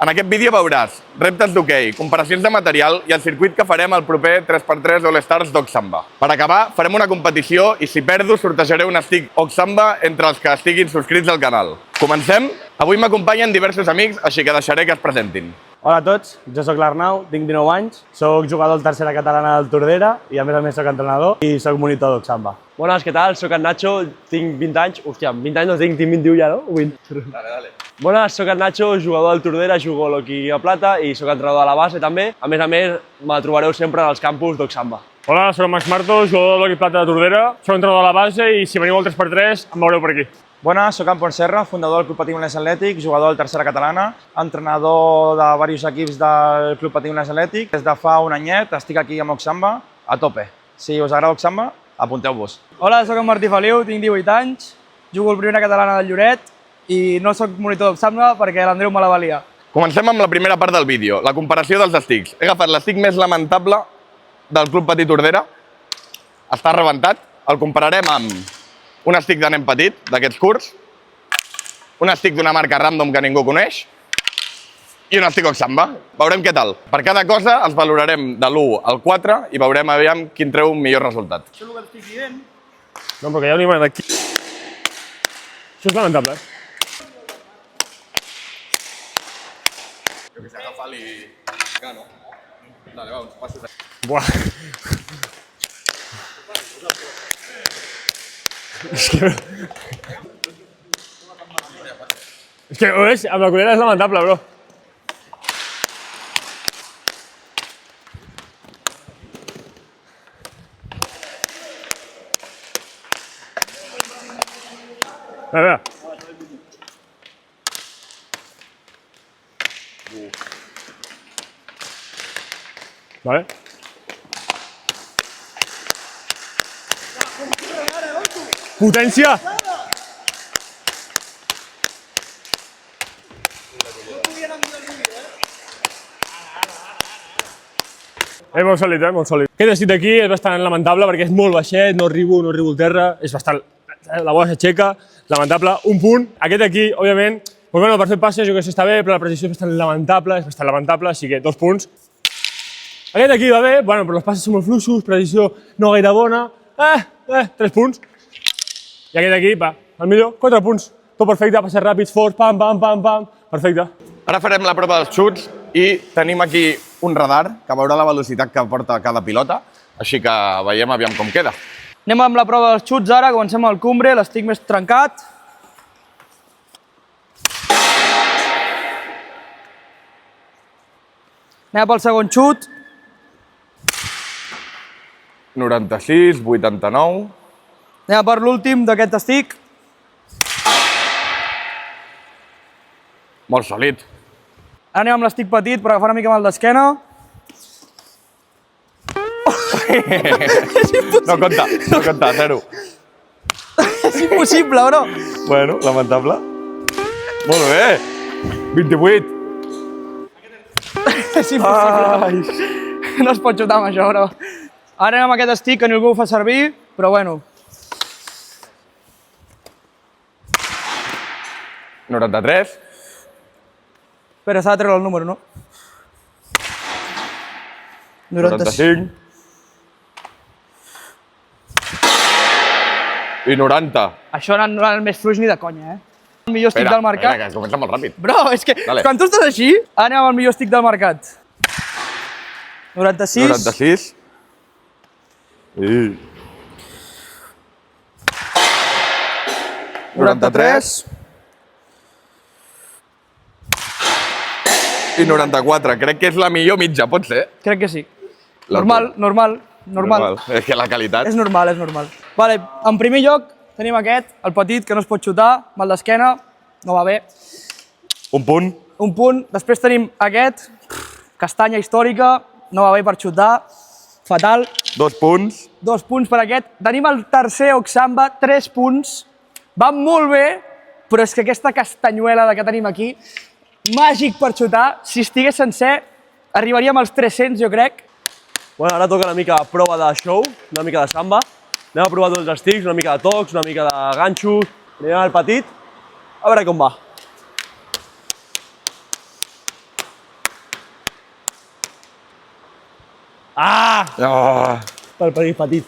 En aquest vídeo veuràs reptes d'hoquei, comparacions de material i el circuit que farem al proper 3x3 All-Stars d'Ox Samba. Per acabar, farem una competició i si perdo sortejaré un stick Ox Samba entre els que estiguin subscrits al canal. Comencem? Avui m'acompanyen diversos amics, així que deixaré que es presentin. Hola a tots, jo sóc l'Arnau, tinc 19 anys, sóc jugador de tercera catalana del Tordera i a més sóc entrenador i sóc monitor d'Ox Samba. Bones, què tal? Soc en Nacho, tinc 20 anys. Hòstia, 20 anys no tinc 21 ja, no? Dale. Bones, soc en Nacho, jugador del Tordera, jugo a l'hoquei a plata i soc entrenador a la base també. A més, me trobareu sempre als campus d'Ox Samba. Hola, soc Max Martos, jugador de l'hoquei plata de Tordera, soc entrenador a la base i si veniu al 3x3 em veureu per aquí. Bones, soc en Pont Serra, fundador del Club Patí Molins Atlètic, jugador del tercera catalana, entrenador de diversos equips del Club Patí Molins Atlètic. Des de fa un anyet estic aquí amb Ox Samba a tope. Si us agrada Ox Samba, apunteu-vos. Hola, sóc en Martí Feliu, tinc 18 anys, jugo al primera catalana del Lloret i no sóc monitor d'Ox Samba perquè l'Andreu me la valia. Comencem amb la primera part del vídeo, la comparació dels sticks. He agafat l'stick més lamentable del Club Patí Tordera. Està rebentat. El compararem amb un stick de nen petit, d'aquests curts, un stick d'una marca random que ningú coneix i un stick Ox Samba. Veurem què tal. Per cada cosa els valorarem de l'1 al 4 i veurem aviam quin treu un millor resultat. Això és el que estic dient. No, perquè hi ha una imatge d'aquí. Això és lamentable. Jo que sé, agafa-li... Gano. Dale, va, uns passos. Buah. És que, veus, amb la culera és lamentable, bro. A veure. Vale. Potència! Molt sòlid, molt sòlid. Aquest estic d'aquí és bastant lamentable perquè és molt baixet, no arribo al terra, és bastant... La bola s'aixeca, lamentable, un punt. Aquest d'aquí, òbviament, bueno, per fer passes jo que sé està bé, però la precisió és bastant lamentable, així que 2 punts. Aquest d'aquí va bé, bueno, però els passes són molt fluixos, precisió no gaire bona, 3 punts. I aquest d'aquí, va, el millor, 4 punts. Tot perfecte, passes ràpids, forts, pam, pam, pam, pam, perfecte. Ara farem la prova dels xuts i tenim aquí un radar que veurà la velocitat que porta cada pilota, així que veiem aviam com queda. Anem amb la prova dels xuts ara, comencem al cumbre, l'estic més trencat. Anem pel segon xut. 96, 89... Anem per l'últim d'aquest estic. Molt sòlid. Ara anem amb l'estic petit per agafar una mica mal d'esquena. No compta, 0. És impossible, bro. Bueno, lamentable. Molt bé. 28. És impossible. No es pot xutar amb això, bro. Ara anem amb aquest estic que ningú ho fa servir, però bueno. 93. Espera, s'ha de treure el número, no? 95. I 90. Això no és el més fluix ni de conya, El millor estic del mercat. Espera, que comença molt ràpid. Bro, és que Dale. quan tu estàs així, anem amb el millor estic del mercat. 96. 96. I... 93. I 94. Crec que és la millor mitja, pot ser? Crec que sí. Normal. És que la qualitat... És normal. Vale, en primer lloc tenim aquest, el petit, que no es pot xutar, mal d'esquena, no va bé. Un punt. Un punt. Després tenim aquest, castanya històrica, no va bé per xutar, fatal. 2 punts. 2 punts per aquest. Tenim el tercer Ox Samba, 3 punts. Va molt bé, però és que aquesta castanyuela que tenim aquí, màgic per xutar, si estigués sencer, arribaríem als 300, jo crec. Bueno, ara toca una mica prova de show, una mica de samba. Anem a provar tots els sticks, una mica de tocs, una mica de ganxos. Anem al petit, a veure com va. Ah! Oh. Pel país petit.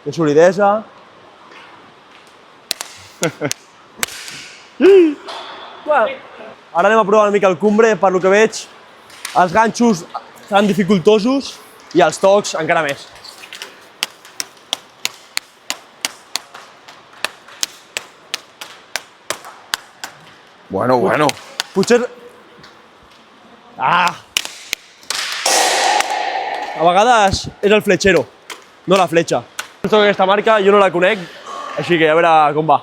Que solidesa. Bueno, ara anem a provar una mica el cumbre, per lo que veig. Els ganxos seran dificultosos i els tocs encara més. Bueno. Potser... Ah! A vegades és el fletxero, no la fletxa. Aquesta marca jo no la conec, així que a veure com va.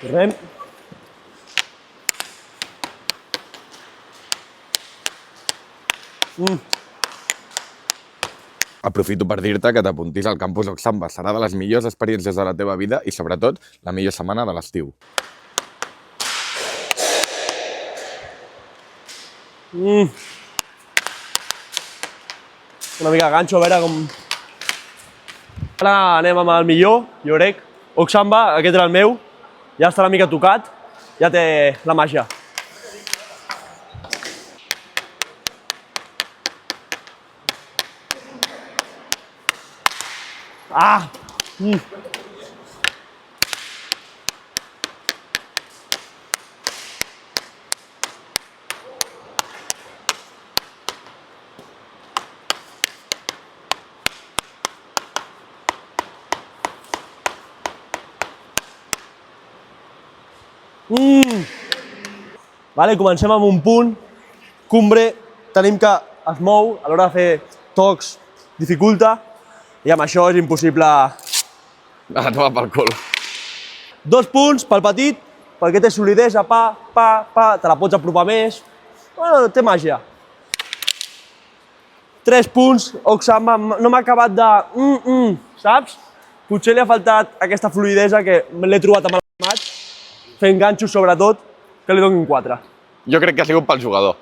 Tornem. Aprofito per dir-te que t'apuntis al campus Oxamba. Serà de les millors experiències de la teva vida i, sobretot, la millor setmana de l'estiu. Una mica de ganxo, a veure com... Ara anem amb el millor, jo crec. Oxamba, aquest era el meu. Ja està una mica tocat. Ja té la màgia. Ah! Vale, comencem amb un punt. Cumbre, tenim que es mou, a l'hora de fer tocs dificulta, i amb això és impossible. A tomar pel cul. 2 punts pel petit, perquè té solidesa, te la pots apropar més. Bueno, té màgia. 3 punts, Oxamba, no m'ha acabat de... saps? Potser li ha faltat aquesta fluidesa que l'he trobat amb el maig, fent ganxos sobretot, que li donin 4. Jo crec que ha sigut pel jugador.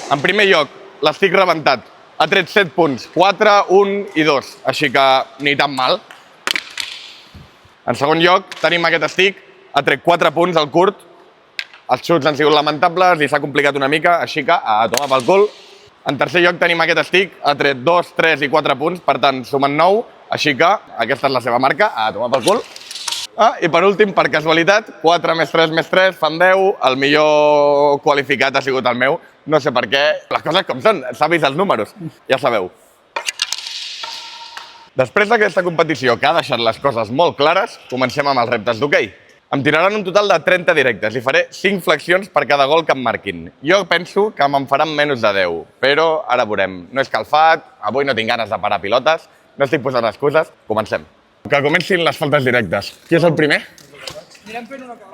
En primer lloc, l'estic rebentat. Ha tret 7 punts, 4, 1 i 2, així que ni tan mal. En segon lloc, tenim aquest estic, ha tret 4 punts al curt, els xuts han sigut lamentables i s'ha complicat una mica, així que a tomar pel cul. En tercer lloc tenim aquest estic, ha tret 2, 3 i 4 punts, per tant sumen 9, així que aquesta és la seva marca, a tomar pel cul. I per últim, per casualitat, 4 més 3 més 3 fan 10, el millor qualificat ha sigut el meu. No sé per què, les coses com són, s'ha vist els números, ja sabeu. Després d'aquesta competició que ha deixat les coses molt clares, comencem amb els reptes d'hoquei. Em tiraran un total de 30 directes i faré 5 flexions per cada gol que em marquin. Jo penso que me'n faran menys de 10, però ara veurem. No he escalfat, avui no tinc ganes de parar pilotes, no estic posant excuses, comencem. Que comencin les faltes directes. Qui és el primer? Anirem fent una cosa.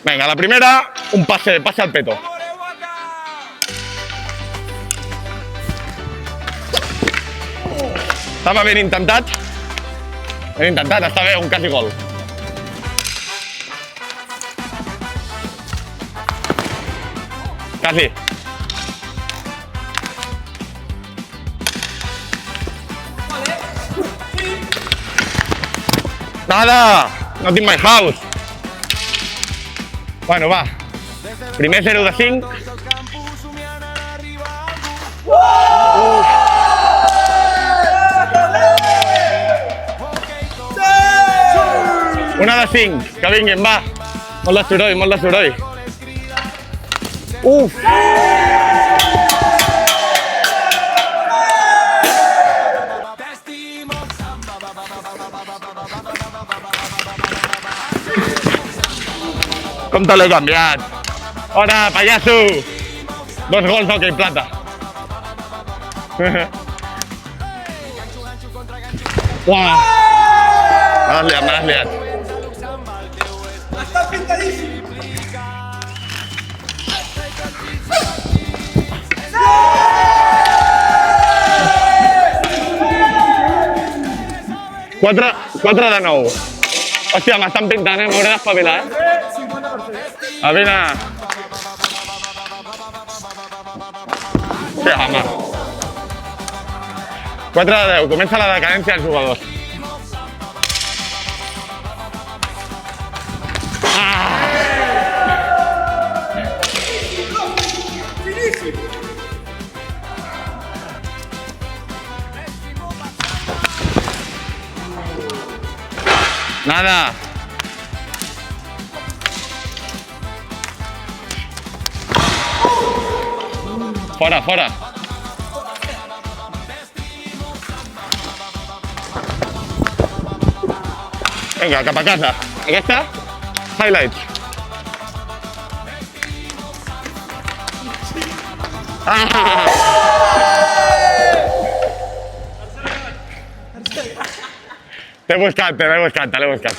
Vinga, la primera, un pase al peto. Estava ben intentat. Ben intentat, està bé, un quasi gol. Casi. Nada! Not in my house. Bueno, va. Primer 0 de 5. Una de 5. Que vinguin, va. Molt de soroll, molt de soroll. Uf! Com te l'he canviat? Hola, pallasso! 2 gols d'hoquei plata. Uah! Me l'has liat. Està pintadíssim! 4 de 9. Hòstia, m'estan pintant, m'hauré d'espavilar, A vine. Sí, home. 4 de 10, comença la decadència dels jugadors. Nada. Fora, fora. Vinga, cap a casa. Aquesta? Highlights. T'he buscat, te l'he buscat.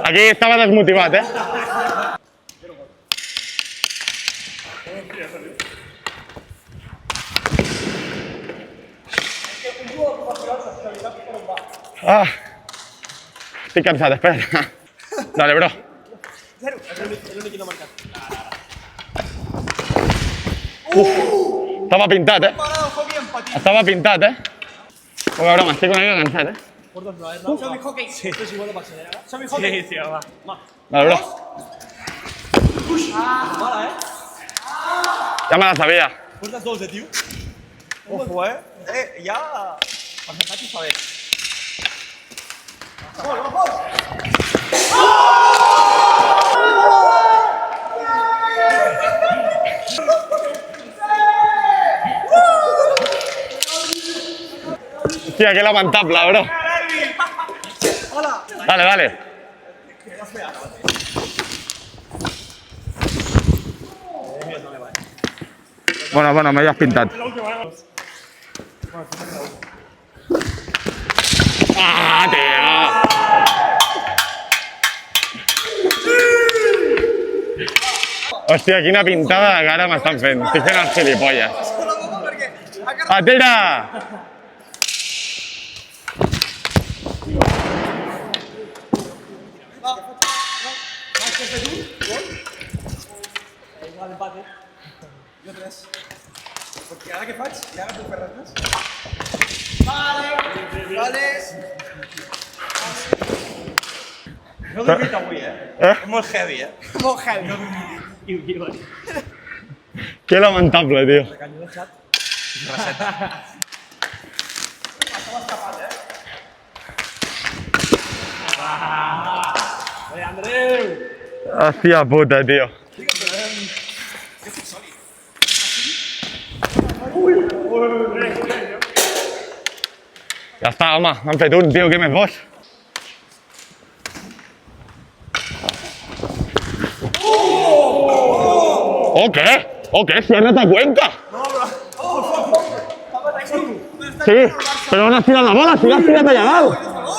Aquí estava desmotivat, Estic cansat, espera. Dale, bro. Estava pintat, Estava pintat, Però a veure, m'estic una mica cansat, Sí, va. Dale, bro. Ja me la sabia. Portes 2, tio. Ojo, ja... Percentatge està bé. Hòstia, que lamentable, bro. Dale. Bueno, me has pintat. Tio! Hòstia, quina pintada de cara m'estan fent. Estic fent els gilipolles. Tira! Jo 3. Perquè ara què faig? I ara puc fer res més? Vale. No he dormit avui, És molt heavy, Molt heavy. Que lamentable, tio. Recanyo de xat. Andreu! Hòstia puta, tio. Ja està, home, han fet un, tio, què més vols? ¿O qué? Ciérrate a Cuenca. Sí, pero no has tirado la bola, si la has tirado allá abajo.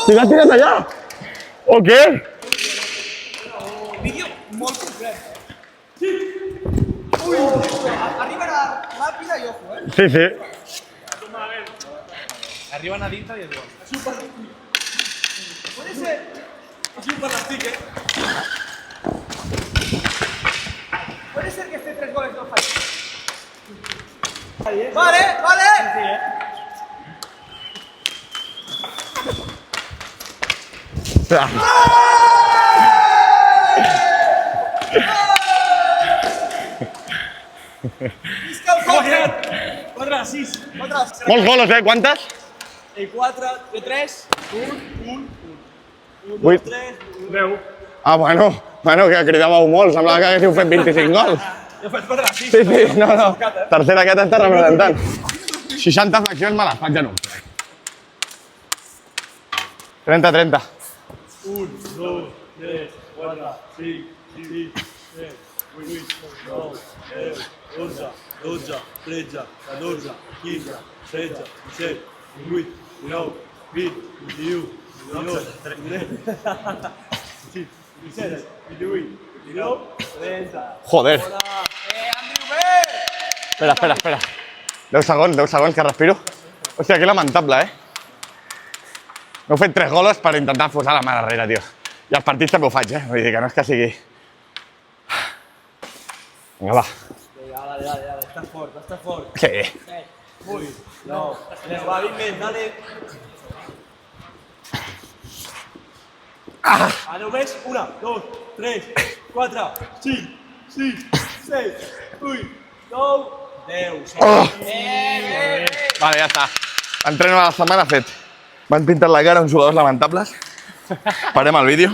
Si la has tirado allá. ¿O qué? Vídeo molt complet. Arribarà ràpida i ojo, Sí. Arriben a dintre i es diuen. Puede ser. Super l'estic, Puede ser que esté 3 goles no falle. Vale. Guanyat! 4-6. Molts golos, quantes? 4, 3, 1, 8. 2, 3, 10. Bueno, que cridàveu molt, semblava que haguéssiu fet 25 gols. Jo faig 4-6. Sí, no. Tercera aquest està representant. 60 flexions me les faig en un. 30. 1, 2, 3, 4, 5, 6, 7, 8, 9, 10, 11, 12, 13, 14, 15, 16, 17, 18, 19, 20, 21, 22, 23, 27, 28, 29, 30. Joder. Andrew, bé! Espera. 10 segons, que respiro. Hòstia, que lamentable, M'heu fet 3 goles per intentar posar la mà darrere, tio. I els partits també ho faig, Vull dir que no és que sigui... Vinga, va. Dale, estás fort. Sí. Va, bien, dale. Aneu més? 1, 2, 3, 4, 5, 6, 7, 8, 9, 10. Vale, ja està. Entreno a la setmana fet. M'han pintat la cara uns jugadors lamentables. Parem el vídeo.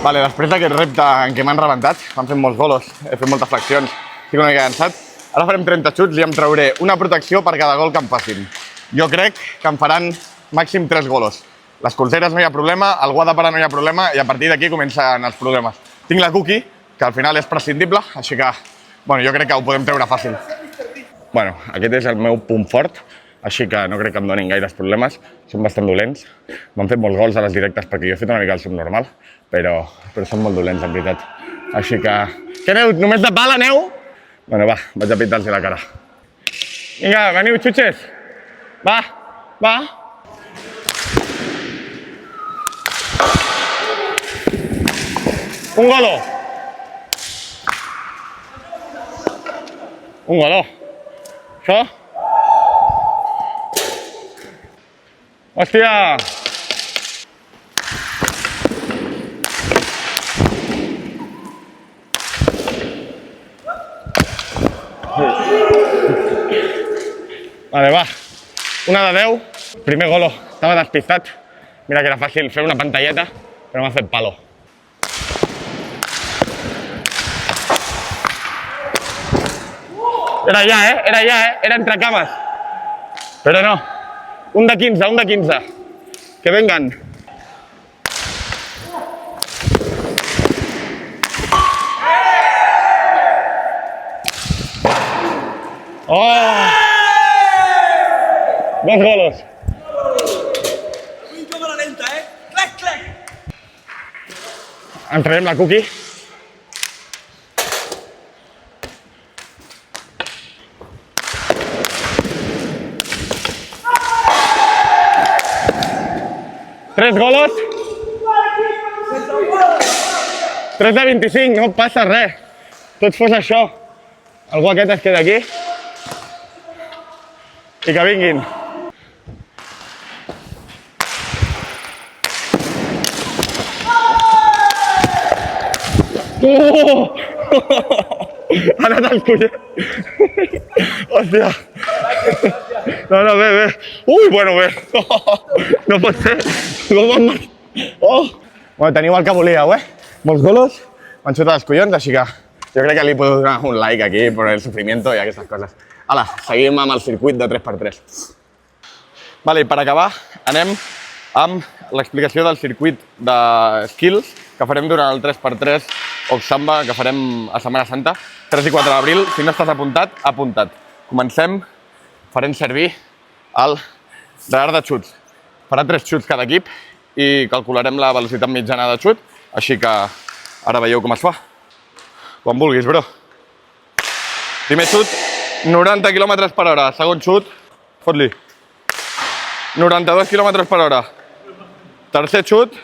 Vale, després d'aquest repte en què m'han rebentat, m'han fet molts golos, he fet moltes flexions, estic una mica cansat. Ara farem 30 xuts i em trauré una protecció per cada gol que em facin. Jo crec que em faran màxim 3 golos. Les colzeres no hi ha problema, el guà de parar no hi ha problema i a partir d'aquí comencen els problemes. Tinc la cookie, que al final és prescindible, així que jo crec que ho podem treure fàcil. Aquest és el meu punt fort, així que no crec que em donin gaires problemes. Són bastant dolents. M'han fet molts gols a les directes perquè jo he fet una mica el subnormal, però són molt dolents, en veritat. Així que... Què aneu? Només de pala aneu? Va, vaig a pintar-los la cara. Vinga, veniu, xutxes. Va. Un golo. Això? Hòstia! Vale, va. Una de 10. Primer golo. Estava despistat. Mira que era fàcil fer una pantalleta, però m'ha fet palo. Era ja, era entre cames. Però no. Un de 15. Que vengan. ¡Oh! 2 golos. Uy, cámara lenta, Clac. Ens traiem la cookie. Tres golos. 3 de 25, no passa res. Tot fos això. Algú aquest es queda aquí. I que vinguin. Ha anat al collet. Hòstia. No, bé. Ui, bé. No pot ser. Teniu el que volíeu, Molts golos. M'han xutat els collons, així que jo crec que li puc donar un like aquí per el sofrimiento i aquestes coses. Hala, seguim amb el circuit de 3x3. Vale, i per acabar, anem amb l'explicació del circuit de skills que farem durant el 3x3 Oxamba que farem a Setmana Santa, 3 i 4 d'abril. Si no estàs apuntat, apunta't. Comencem, farem servir el radar de xuts. Farà 3 xuts cada equip i calcularem la velocitat mitjana de xut, així que ara veieu com es fa. Quan vulguis, bro. Primer xut, 90 km/h. Segon xut, fot-li. 92 km/h. Tercer xut,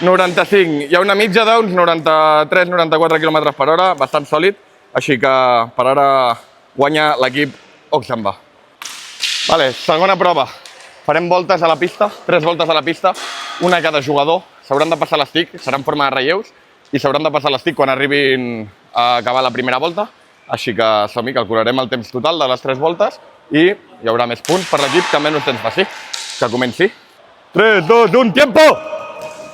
95. Hi ha una mitja d'uns 93-94 km/h, bastant sòlid, així que per ara guanya l'equip Oxamba. Vale, segona prova. Farem voltes a la pista, 3 voltes a la pista, una a cada jugador. S'hauran de passar l'estic, serà en forma de relleus, i s'hauran de passar l'estic quan arribin a acabar la primera volta. Així que som-hi, calcularem el temps total de les 3 voltes i hi haurà més punts per l'equip que menys temps faci. Que comenci. 3, 2, 1, tiempo!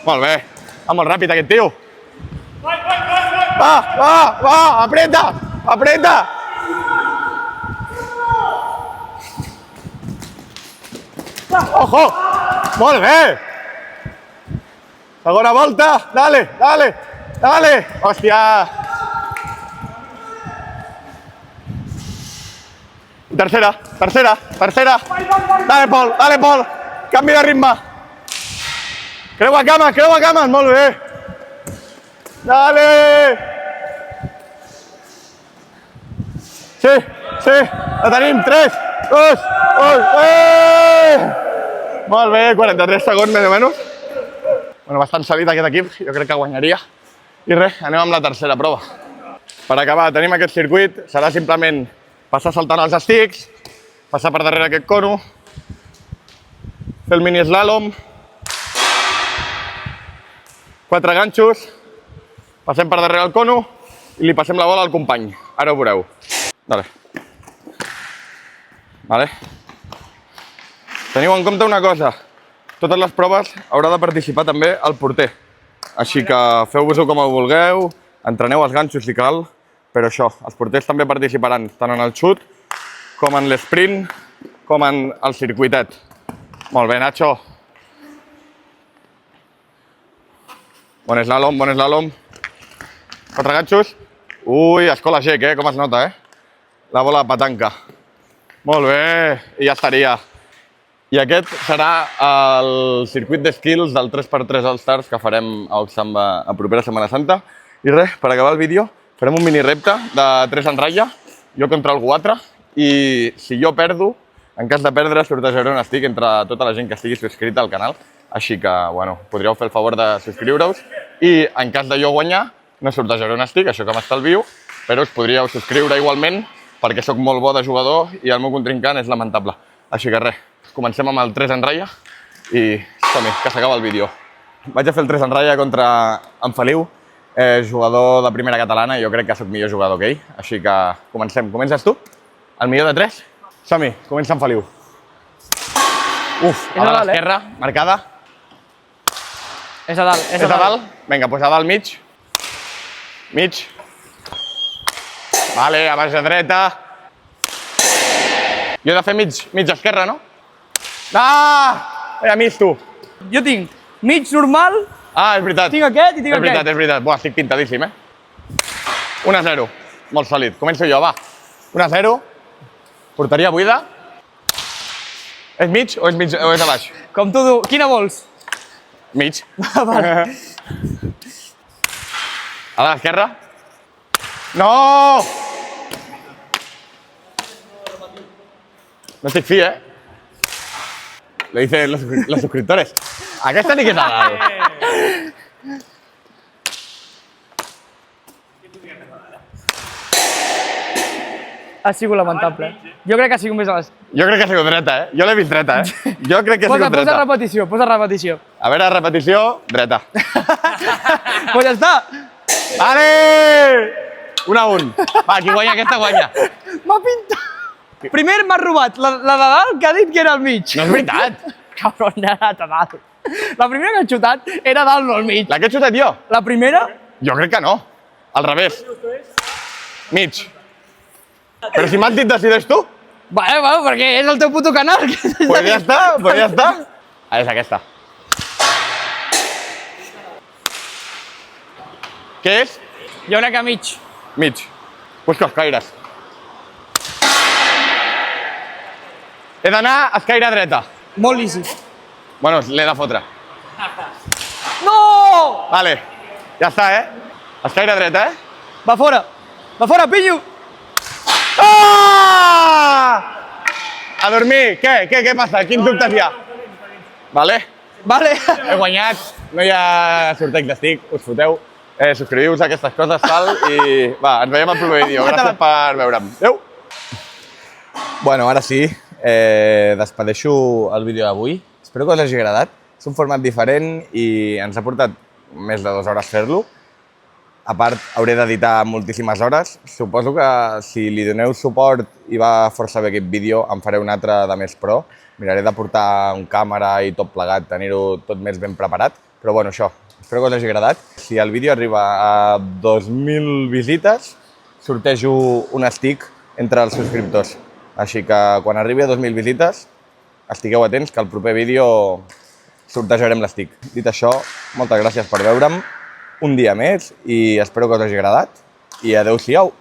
Molt bé. Va molt ràpid aquest tio. Va, apreta! Ojo! Molt bé! Segona volta, dale! Hòstia! Tercera! Dale, Pol! Canvi de ritme! Creua cames, molt bé! Dale! Sí, sí, la tenim, 3, 2, 1, Molt bé, 43 segons més o menys. Bueno, bastant salit aquest equip, jo crec que guanyaria. I res, anem amb la tercera prova. Per acabar, tenim aquest circuit, serà simplement passar saltant els estics, passar per darrere aquest cono, fer el mini slalom, 4 ganxos, passem per darrere el cono i li passem la bola al company. Ara ho veureu. Vale. Teniu en compte una cosa, totes les proves haurà de participar també el porter. Així que feu-vos-ho com ho vulgueu, entreneu els ganxos si cal, però això, els porters també participaran tant en el xut, com en l'esprint, com en el circuitet. Molt bé, Nacho. Bon slalom, bon slalom. 4 ganxos. Ui, escola Gec, com es nota, La bola de petanca. Molt bé, i ja estaria. I aquest serà el circuit d'skills del 3x3 All-Stars que farem a Oxamba a propera Setmana Santa. I res, per acabar el vídeo, farem un mini repte de 3 en ratlla, jo contra algú altre, i si jo perdo, en cas de perdre, sortejaré un stick entre tota la gent que estigui subscrita al canal. Així que, bueno, podríeu fer el favor de subscriure-us i en cas de jo guanyar, no sortejaré un stick, això que m'estalvio, però us podríeu subscriure igualment perquè sóc molt bo de jugador i el meu contrincant és lamentable. Així que res, comencem amb el 3 en ratlla i som-hi, que s'acaba el vídeo. Vaig a fer el 3 en ratlla contra en Feliu, jugador de primera catalana, i jo crec que sóc millor jugador que ell. Així que comencem. Comences tu? El millor de 3? Som-hi, comença en Feliu. Uf, a dalt esquerra, marcada. És a dalt, És a dalt? Vinga, doncs a dalt mig. Mig. Vale, a base dreta. Jo he de fer mig esquerra, no? Ah! A mig tu. Jo tinc mig normal, Ah, és veritat. tinc aquest i tinc aquest. És veritat. Buah, estic pintadíssim, 1-0. Molt sòlid. Començo jo, va. 1-0. Porteria buida. És mig o és a baix? Com tu, quina vols? Mig. Vale. A l'esquerra. No! No estic fi, Lo dicen los suscriptores. Aquesta ni que és a dalt. Ha sigut lamentable. Jo crec que ha sigut més a les... Jo crec que ha sigut dreta, Jo l'he vist dreta, Jo crec que ha sigut dreta. Posa repetició. A veure, repetició, dreta. Pues ja està. Vale! 1-1. Va, qui guanya aquesta guanya. M'ha pintat. Primer m'ha robat la de dalt que ha dit que era al mig. No és veritat. Cabron, era a dalt. La primera que he xutat era dalt, no al mig. La que he xutat jo? La primera? Jo crec que no. Al revés. Mig. Però si m'has dit decideix tu. Bueno, perquè és el teu puto canal. Pues ja està, Ah, és aquesta. Què és? Jo crec que mig. Mig. Busca escaires. He d'anar a escaire dreta. Molt easy. Bueno, l'he de fotre. No! Vale. Ja està, Escaire dreta, Va fora, pillo! Ah! A dormir. Què passa? Quins dubtes hi ha? Vale. Vale. He guanyat. No hi ha sorteig d'estic. Us foteu. Subscriviu-vos a aquestes coses, tal, i va, ens veiem al proper vídeo. Gràcies per veure'm. Adéu! Bueno, ara sí, despedeixo el vídeo d'avui. Espero que us hagi agradat. És un format diferent i ens ha portat més de 2 hores fer-lo. A part, hauré d'editar moltíssimes hores. Suposo que si li doneu suport i va força bé aquest vídeo, en faré un altre de més pro. Miraré de portar un càmera i tot plegat, tenir-ho tot més ben preparat. Però bueno, això, espero que us hagi agradat. Si el vídeo arriba a 2.000 visites, sortejo un stick entre els subscriptors. Així que quan arribi a 2.000 visites, estigueu atents que al proper vídeo sortejarem l'stick. Dit això, moltes gràcies per veure'm un dia més i espero que us hagi agradat i adeu-siau.